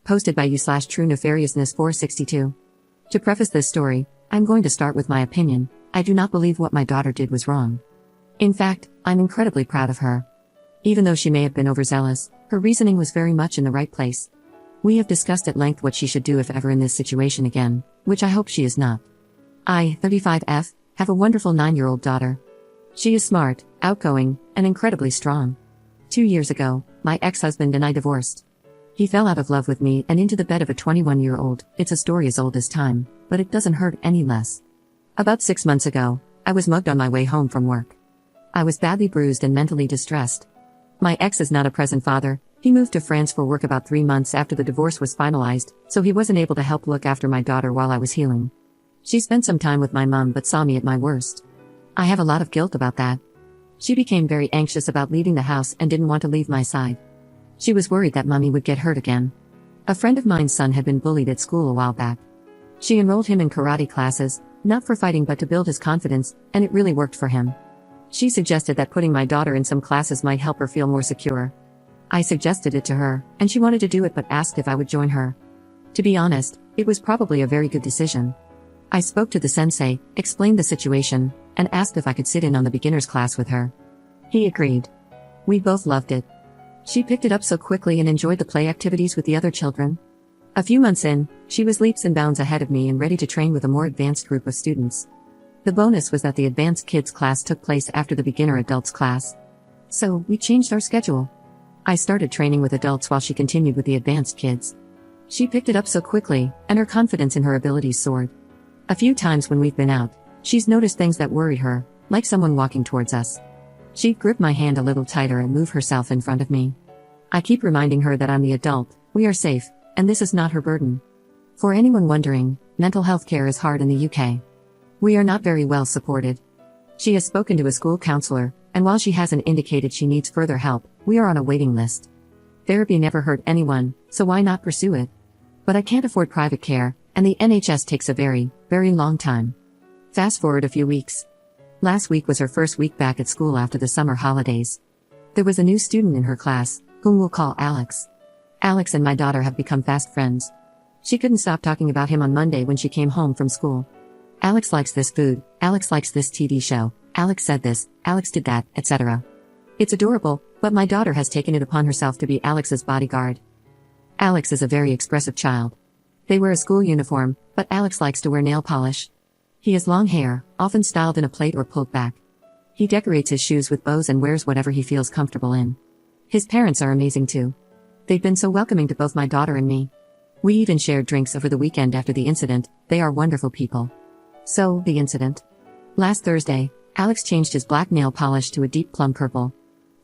Posted by you/True Nefariousness 462. To preface this story, I'm going to start with my opinion. I do not believe what my daughter did was wrong. In fact, I'm incredibly proud of her. Even though she may have been overzealous, her reasoning was very much in the right place. We have discussed at length what she should do if ever in this situation again, which I hope she is not. I, 35F, have a wonderful 9-year-old daughter. She is smart, outgoing, and incredibly strong. 2 years ago, my ex-husband and I divorced. He fell out of love with me and into the bed of a 21-year-old. It's a story as old as time, but it doesn't hurt any less. About 6 months ago, I was mugged on my way home from work. I was badly bruised and mentally distressed. My ex is not a present father. He moved to France for work about 3 months after the divorce was finalized, so he wasn't able to help look after my daughter while I was healing. She spent some time with my mom but saw me at my worst. I have a lot of guilt about that. She became very anxious about leaving the house and didn't want to leave my side. She was worried that mommy would get hurt again. A friend of mine's son had been bullied at school a while back. She enrolled him in karate classes, not for fighting but to build his confidence, and it really worked for him. She suggested that putting my daughter in some classes might help her feel more secure. I suggested it to her, and she wanted to do it but asked if I would join her. To be honest, it was probably a very good decision. I spoke to the sensei, explained the situation, and asked if I could sit in on the beginner's class with her. He agreed. We both loved it. She picked it up so quickly and enjoyed the play activities with the other children. A few months in, she was leaps and bounds ahead of me and ready to train with a more advanced group of students. The bonus was that the advanced kids class took place after the beginner adults class. So, we changed our schedule. I started training with adults while she continued with the advanced kids. She picked it up so quickly, and her confidence in her abilities soared. A few times when we've been out, she's noticed things that worried her, like someone walking towards us. She'd grip my hand a little tighter and move herself in front of me. I keep reminding her that I'm the adult, we are safe, and this is not her burden. For anyone wondering, mental health care is hard in the UK. We are not very well supported. She has spoken to a school counselor, and while she hasn't indicated she needs further help, we are on a waiting list. Therapy never hurt anyone, so why not pursue it? But I can't afford private care, and the NHS takes a very, very long time. Fast forward a few weeks. Last week was her first week back at school after the summer holidays. There was a new student in her class, whom we'll call Alex. Alex and my daughter have become fast friends. She couldn't stop talking about him on Monday when she came home from school. Alex likes this food, Alex likes this TV show, Alex said this, Alex did that, etc. It's adorable, but my daughter has taken it upon herself to be Alex's bodyguard. Alex is a very expressive child. They wear a school uniform, but Alex likes to wear nail polish. He has long hair, often styled in a plait or pulled back. He decorates his shoes with bows and wears whatever he feels comfortable in. His parents are amazing too. They've been so welcoming to both my daughter and me. We even shared drinks over the weekend after the incident. They are wonderful people. So, the incident. Last Thursday, Alex changed his black nail polish to a deep plum purple.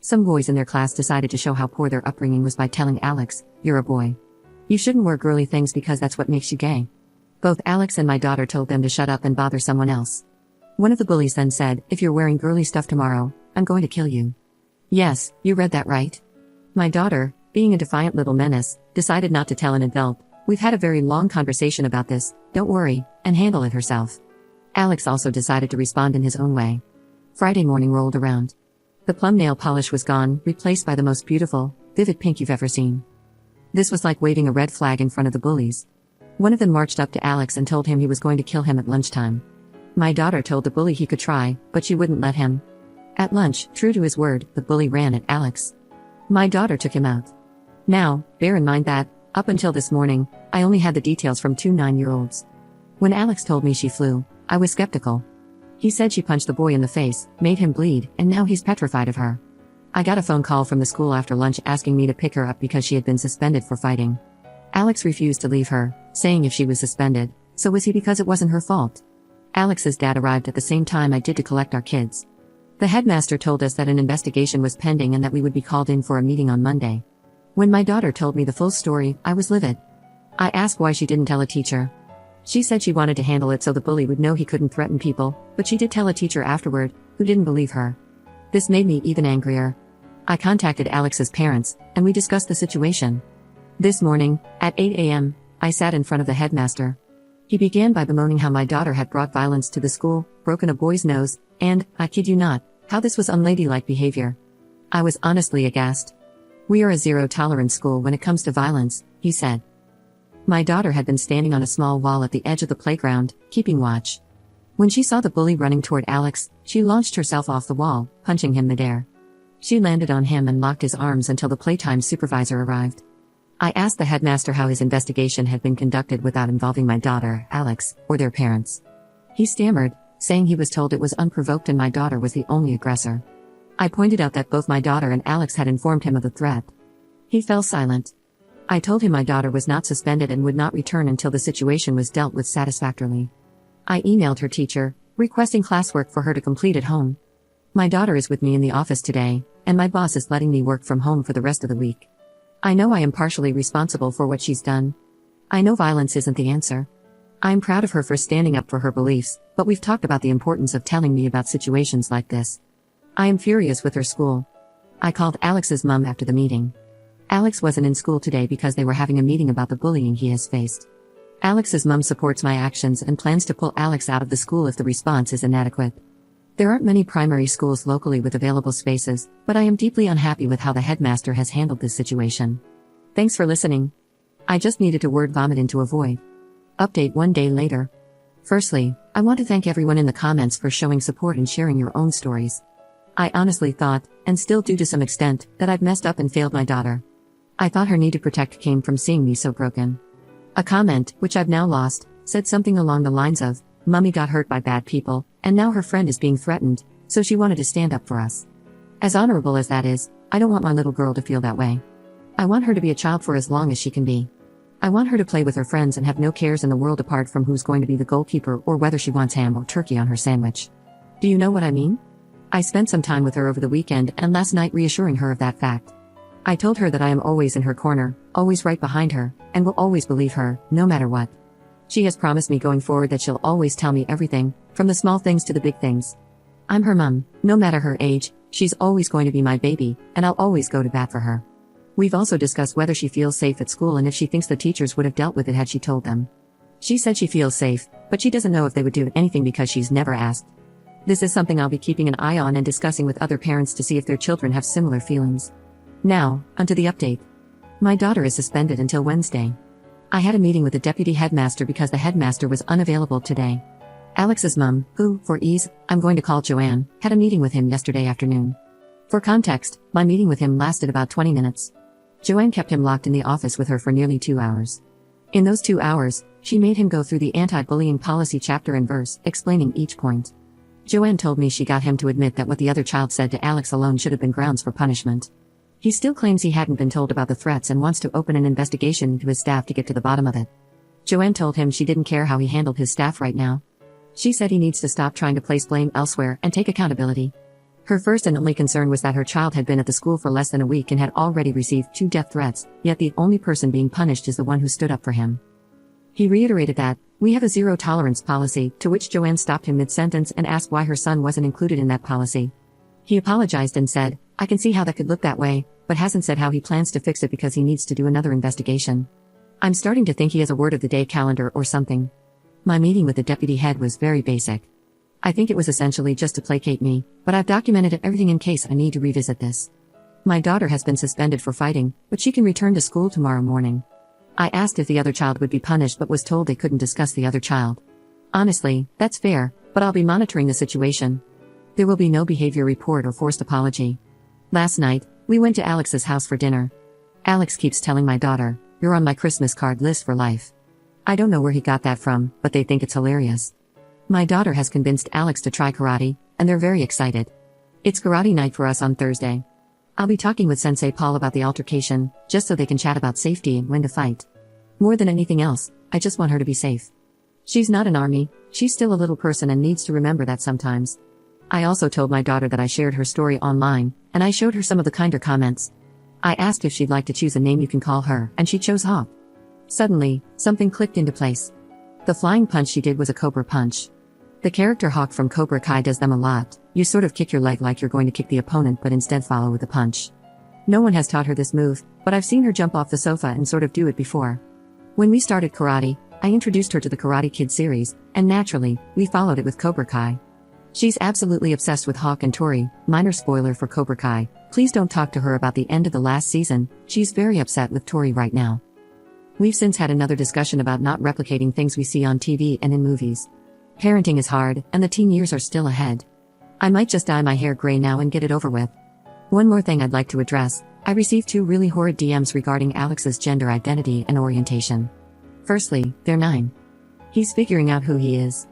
Some boys in their class decided to show how poor their upbringing was by telling Alex, "You're a boy. You shouldn't wear girly things because that's what makes you gay." Both Alex and my daughter told them to shut up and bother someone else. One of the bullies then said, "If you're wearing girly stuff tomorrow, I'm going to kill you." Yes, you read that right. My daughter, being a defiant little menace, decided not to tell an adult. We've had a very long conversation about this, don't worry, and handle it herself. Alex also decided to respond in his own way. Friday morning rolled around. The plum nail polish was gone, replaced by the most beautiful, vivid pink you've ever seen. This was like waving a red flag in front of the bullies. One of them marched up to Alex and told him he was going to kill him at lunchtime. My daughter told the bully he could try, but she wouldn't let him. At lunch, true to his word, the bully ran at Alex. My daughter took him out. Now, bear in mind that, up until this morning, I only had the details from 2 9-year-olds. When Alex told me she flew, I was skeptical. He said she punched the boy in the face, made him bleed, and now he's petrified of her. I got a phone call from the school after lunch asking me to pick her up because she had been suspended for fighting. Alex refused to leave her, saying if she was suspended, so was he because it wasn't her fault. Alex's dad arrived at the same time I did to collect our kids. The headmaster told us that an investigation was pending and that we would be called in for a meeting on Monday. When my daughter told me the full story, I was livid. I asked why she didn't tell a teacher. She said she wanted to handle it so the bully would know he couldn't threaten people, but she did tell a teacher afterward, who didn't believe her. This made me even angrier. I contacted Alex's parents, and we discussed the situation. This morning, at 8 a.m., I sat in front of the headmaster. He began by bemoaning how my daughter had brought violence to the school, broken a boy's nose, and, I kid you not, how this was unladylike behavior. I was honestly aghast. "We are a zero-tolerance school when it comes to violence," he said. My daughter had been standing on a small wall at the edge of the playground, keeping watch. When she saw the bully running toward Alex, she launched herself off the wall, punching him midair. She landed on him and locked his arms until the playtime supervisor arrived. I asked the headmaster how his investigation had been conducted without involving my daughter, Alex, or their parents. He stammered, saying he was told it was unprovoked and my daughter was the only aggressor. I pointed out that both my daughter and Alex had informed him of the threat. He fell silent. I told him my daughter was not suspended and would not return until the situation was dealt with satisfactorily. I emailed her teacher, requesting classwork for her to complete at home. My daughter is with me in the office today, and my boss is letting me work from home for the rest of the week. I know I am partially responsible for what she's done. I know violence isn't the answer. I'm proud of her for standing up for her beliefs, but we've talked about the importance of telling me about situations like this. I am furious with her school. I called Alex's mom after the meeting. Alex wasn't in school today because they were having a meeting about the bullying he has faced. Alex's mom supports my actions and plans to pull Alex out of the school if the response is inadequate. There aren't many primary schools locally with available spaces, but I am deeply unhappy with how the headmaster has handled this situation. Thanks for listening. I just needed to word vomit into a void. Update 1 day later. Firstly, I want to thank everyone in the comments for showing support and sharing your own stories. I honestly thought, and still do to some extent, that I'd messed up and failed my daughter. I thought her need to protect came from seeing me so broken. A comment, which I've now lost, said something along the lines of, "Mummy got hurt by bad people, and now her friend is being threatened, so she wanted to stand up for us." As honorable as that is, I don't want my little girl to feel that way. I want her to be a child for as long as she can be. I want her to play with her friends and have no cares in the world apart from who's going to be the goalkeeper or whether she wants ham or turkey on her sandwich. Do you know what I mean? I spent some time with her over the weekend and last night reassuring her of that fact. I told her that I am always in her corner, always right behind her, and will always believe her, no matter what. She has promised me going forward that she'll always tell me everything, from the small things to the big things. I'm her mom, no matter her age, she's always going to be my baby, and I'll always go to bat for her. We've also discussed whether she feels safe at school and if she thinks the teachers would have dealt with it had she told them. She said she feels safe, but she doesn't know if they would do anything because she's never asked. This is something I'll be keeping an eye on and discussing with other parents to see if their children have similar feelings. Now, onto the update. My daughter is suspended until Wednesday. I had a meeting with the deputy headmaster because the headmaster was unavailable today. Alex's mom, who, for ease, I'm going to call Joanne, had a meeting with him yesterday afternoon. For context, my meeting with him lasted about 20 minutes. Joanne kept him locked in the office with her for nearly 2 hours. In those 2 hours, she made him go through the anti-bullying policy chapter and verse, explaining each point. Joanne told me she got him to admit that what the other child said to Alex alone should have been grounds for punishment. He still claims he hadn't been told about the threats and wants to open an investigation into his staff to get to the bottom of it. Joanne told him she didn't care how he handled his staff right now. She said he needs to stop trying to place blame elsewhere and take accountability. Her first and only concern was that her child had been at the school for less than a week and had already received 2 death threats, yet the only person being punished is the one who stood up for him. He reiterated that, "We have a zero-tolerance policy," to which Joanne stopped him mid-sentence and asked why her son wasn't included in that policy. He apologized and said, "I can see how that could look that way," but hasn't said how he plans to fix it because he needs to do another investigation. I'm starting to think he has a word of the day calendar or something. My meeting with the deputy head was very basic. I think it was essentially just to placate me, but I've documented everything in case I need to revisit this. My daughter has been suspended for fighting, but she can return to school tomorrow morning. I asked if the other child would be punished but was told they couldn't discuss the other child. Honestly, that's fair, but I'll be monitoring the situation. There will be no behavior report or forced apology. Last night, we went to Alex's house for dinner. Alex keeps telling my daughter, "You're on my Christmas card list for life." I don't know where he got that from, but they think it's hilarious. My daughter has convinced Alex to try karate, and they're very excited. It's karate night for us on Thursday. I'll be talking with Sensei Paul about the altercation, just so they can chat about safety and when to fight. More than anything else, I just want her to be safe. She's not an army, she's still a little person and needs to remember that sometimes. I also told my daughter that I shared her story online, and I showed her some of the kinder comments. I asked if she'd like to choose a name you can call her, and she chose Hawk. Suddenly, something clicked into place. The flying punch she did was a cobra punch. The character Hawk from Cobra Kai does them a lot. You sort of kick your leg like you're going to kick the opponent but instead follow with a punch. No one has taught her this move, but I've seen her jump off the sofa and sort of do it before. When we started karate, I introduced her to the Karate Kid series, and naturally, we followed it with Cobra Kai. She's absolutely obsessed with Hawk and Tori. Minor spoiler for Cobra Kai, please don't talk to her about the end of the last season, she's very upset with Tori right now. We've since had another discussion about not replicating things we see on TV and in movies. Parenting is hard, and the teen years are still ahead. I might just dye my hair gray now and get it over with. One more thing I'd like to address. I received 2 really horrid DMs regarding Alex's gender identity and orientation. Firstly, they're 9. He's figuring out who he is.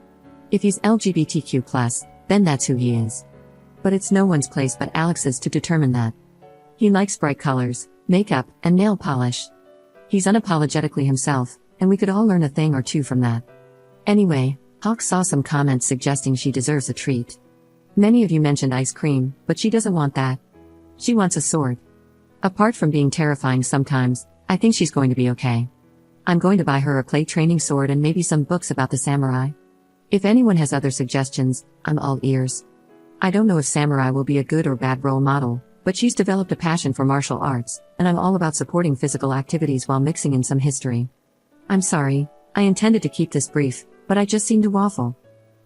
If he's LGBTQ+, then that's who he is. But it's no one's place but Alex's to determine that. He likes bright colors, makeup, and nail polish. He's unapologetically himself, and we could all learn a thing or two from that. Anyway, Hawk saw some comments suggesting she deserves a treat. Many of you mentioned ice cream, but she doesn't want that. She wants a sword. Apart from being terrifying sometimes, I think she's going to be okay. I'm going to buy her a play training sword and maybe some books about the samurai. If anyone has other suggestions, I'm all ears. I don't know if samurai will be a good or bad role model, but she's developed a passion for martial arts, and I'm all about supporting physical activities while mixing in some history. I'm sorry, I intended to keep this brief, but I just seem to waffle.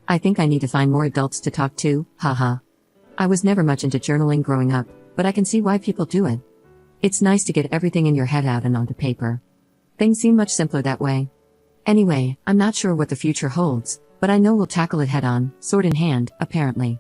I think I need to find more adults to talk to, haha. I was never much into journaling growing up, but I can see why people do it. It's nice to get everything in your head out and onto paper. Things seem much simpler that way. Anyway, I'm not sure what the future holds, but I know we'll tackle it head on, sword in hand, apparently.